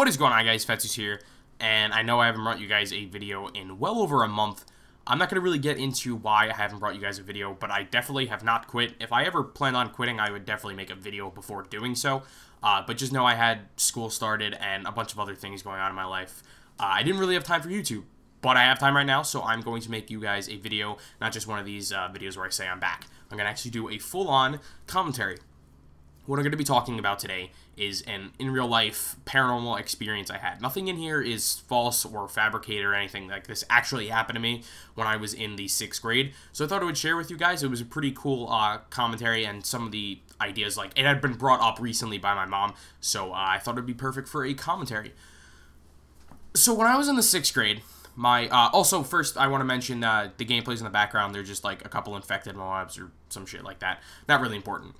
What is going on, guys? Fetsus here, and I know I haven't brought you guys a video in well over a month. I'm not going to really get into why I haven't brought you guys a video, but I definitely have not quit. If I ever planned on quitting, I would definitely make a video before doing so, but just know I had school started and a bunch of other things going on in my life. I didn't really have time for YouTube, but I have time right now, so I'm going to make you guys a video, not just one of these videos where I say I'm back. I'm going to actually do a full-on commentary. What I'm going to be talking about today is an in-real-life paranormal experience I had. Nothing in here is false or fabricated or anything like this. Actually happened to me when I was in the 6th grade. So I thought I would share with you guys. It was a pretty cool commentary, and some of the ideas, like, it had been brought up recently by my mom, so I thought it would be perfect for a commentary. So when I was in the 6th grade, also, first, I want to mention the gameplays in the background. They're just, like, a couple infected mobs or some shit like that. Not really important.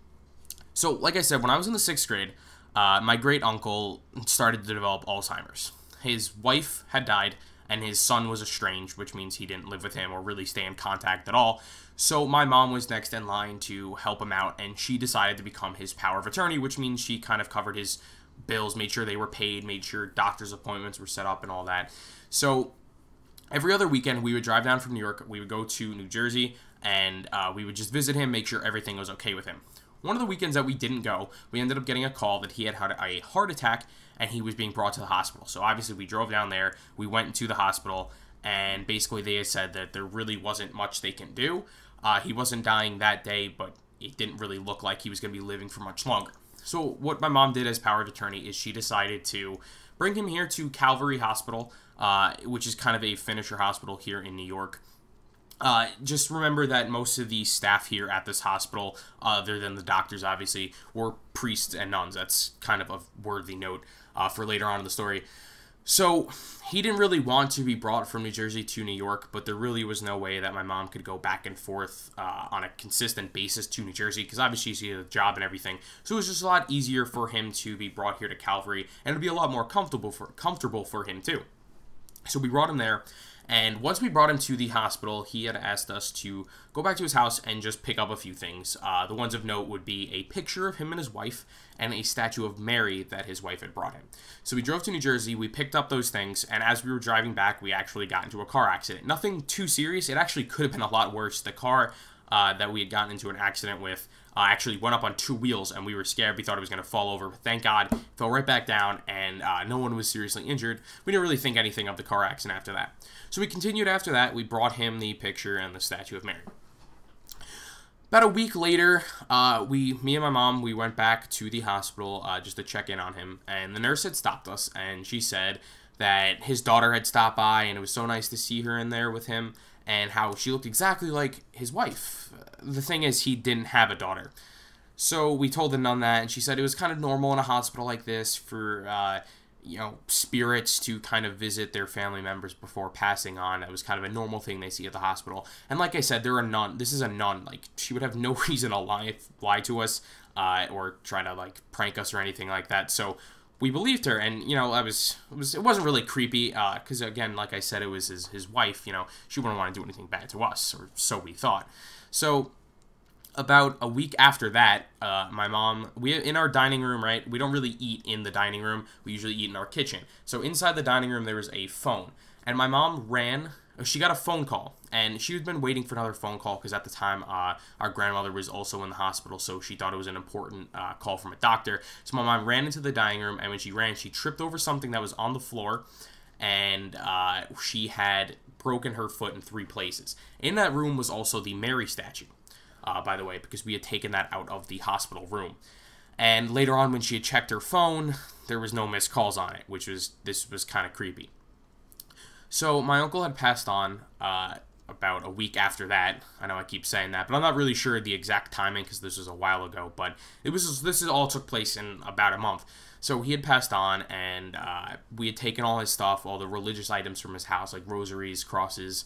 So, like I said, when I was in the 6th grade, my great-uncle started to develop Alzheimer's. His wife had died, and his son was estranged, which means he didn't live with him or really stay in contact at all. So my mom was next in line to help him out, and she decided to become his power of attorney, which means she kind of covered his bills, made sure they were paid, made sure doctor's appointments were set up and all that. So every other weekend, we would drive down from New York, we would go to New Jersey, and we would just visit him, make sure everything was okay with him. One of the weekends that we didn't go, we ended up getting a call that he had had a heart attack and he was being brought to the hospital. So obviously we drove down there, we went to the hospital, and basically they had said that there really wasn't much they can do. He wasn't dying that day, but it didn't really look like he was going to be living for much longer. So what my mom did as power of attorney is she decided to bring him here to Calvary Hospital, which is kind of a finisher hospital here in New York. Just remember that most of the staff here at this hospital, other than the doctors, obviously, were priests and nuns. That's kind of a worthy note for later on in the story. So he didn't really want to be brought from New Jersey to New York, but there really was no way that my mom could go back and forth on a consistent basis to New Jersey, because obviously she had a job and everything. So it was just a lot easier for him to be brought here to Calvary, and it would be a lot more comfortable for him too. So we brought him there. And once we brought him to the hospital, he had asked us to go back to his house and just pick up a few things. The ones of note would be a picture of him and his wife and a statue of Mary that his wife had brought him. So we drove to New Jersey, we picked up those things, and as we were driving back, we actually got into a car accident. Nothing too serious. It actually could have been a lot worse. The car that we had gotten into an accident with actually went up on 2 wheels, and we were scared. We thought it was going to fall over, but thank God it fell right back down, and no one was seriously injured. We didn't really think anything of the car accident after that. So we continued after that. We brought him the picture and the statue of Mary. About a week later, me and my mom, we went back to the hospital just to check in on him, and the nurse had stopped us, and she said that his daughter had stopped by, and it was so nice to see her in there with him, and how she looked exactly like his wife. The thing is, he didn't have a daughter. So we told the nun that, and she said it was kind of normal in a hospital like this for, spirits to kind of visit their family members before passing on. That was kind of a normal thing they see at the hospital. And like I said, they're a nun. This is a nun. Like, she would have no reason to lie to us or try to, like, prank us or anything like that. So we believed her, and, it wasn't really creepy, because, again, like I said, it was his wife, she wouldn't want to do anything bad to us, or so we thought. So about a week after that, my mom, in our dining room, right, we don't really eat in the dining room, we usually eat in our kitchen. So inside the dining room, there was a phone, and my mom she got a phone call, and she had been waiting for another phone call, because at the time, our grandmother was also in the hospital, so she thought it was an important call from a doctor. So my mom ran into the dining room, and when she ran, she tripped over something that was on the floor, and she had broken her foot in 3 places. In that room was also the Mary statue, by the way, because we had taken that out of the hospital room. And later on, when she had checked her phone, there was no missed calls on it, this was kind of creepy. So my uncle had passed on about a week after that. I know I keep saying that, but I'm not really sure the exact timing, because this was a while ago, but this all took place in about a month. So he had passed on, and we had taken all his stuff, all the religious items from his house, like rosaries, crosses,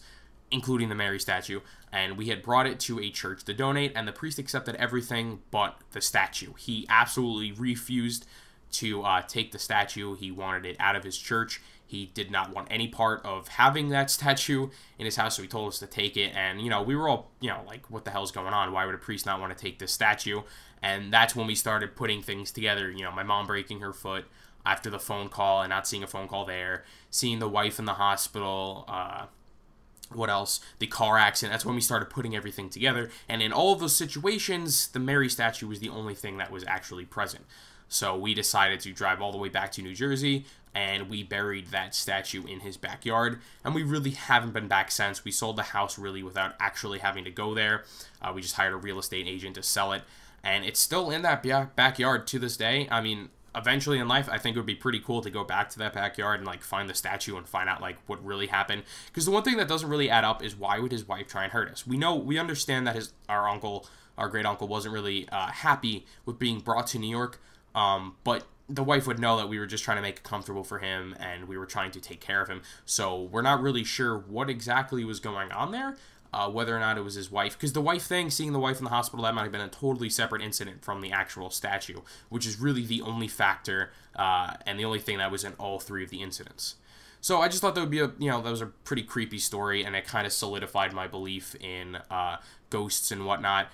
including the Mary statue, and we had brought it to a church to donate, and the priest accepted everything but the statue. He absolutely refused to take the statue. He wanted it out of his church. He did not want any part of having that statue in his house, so he told us to take it. And, we were all, like, what the hell's going on? Why would a priest not want to take this statue? And that's when we started putting things together. My mom breaking her foot, after the phone call and not seeing a phone call there, seeing the wife in the hospital, what else? The car accident. That's when we started putting everything together. And in all of those situations, the Mary statue was the only thing that was actually present. So we decided to drive all the way back to New Jersey, and we buried that statue in his backyard. And we really haven't been back since. We sold the house really without actually having to go there. We just hired a real estate agent to sell it. And it's still in that backyard to this day. I mean, eventually in life, I think it would be pretty cool to go back to that backyard and, like, find the statue and find out, like, what really happened. Because the one thing that doesn't really add up is, why would his wife try and hurt us? We understand that our great uncle wasn't really happy with being brought to New York, but the wife would know that we were just trying to make it comfortable for him, and we were trying to take care of him. So we're not really sure what exactly was going on there. Whether or not it was his wife. Because the wife thing, seeing the wife in the hospital, that might have been a totally separate incident from the actual statue, which is really the only factor and the only thing that was in all three of the incidents. So I just thought that would be that was a pretty creepy story, and it kind of solidified my belief in ghosts and whatnot.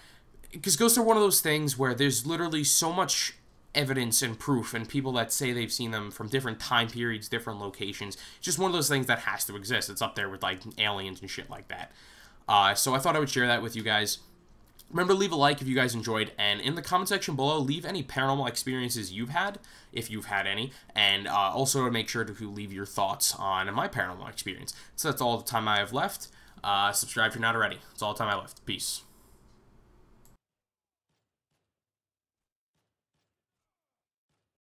Because ghosts are one of those things where there's literally so much evidence and proof, and people that say they've seen them from different time periods, different locations. Just one of those things that has to exist. It's up there with, like, aliens and shit like that. So I thought I would share that with you guys. Remember to leave a like if you guys enjoyed, and in the comment section below, leave any paranormal experiences you've had, if you've had any, and also make sure to leave your thoughts on my paranormal experience. So that's all the time I have left. Subscribe if you're not already. That's all the time I have left. Peace.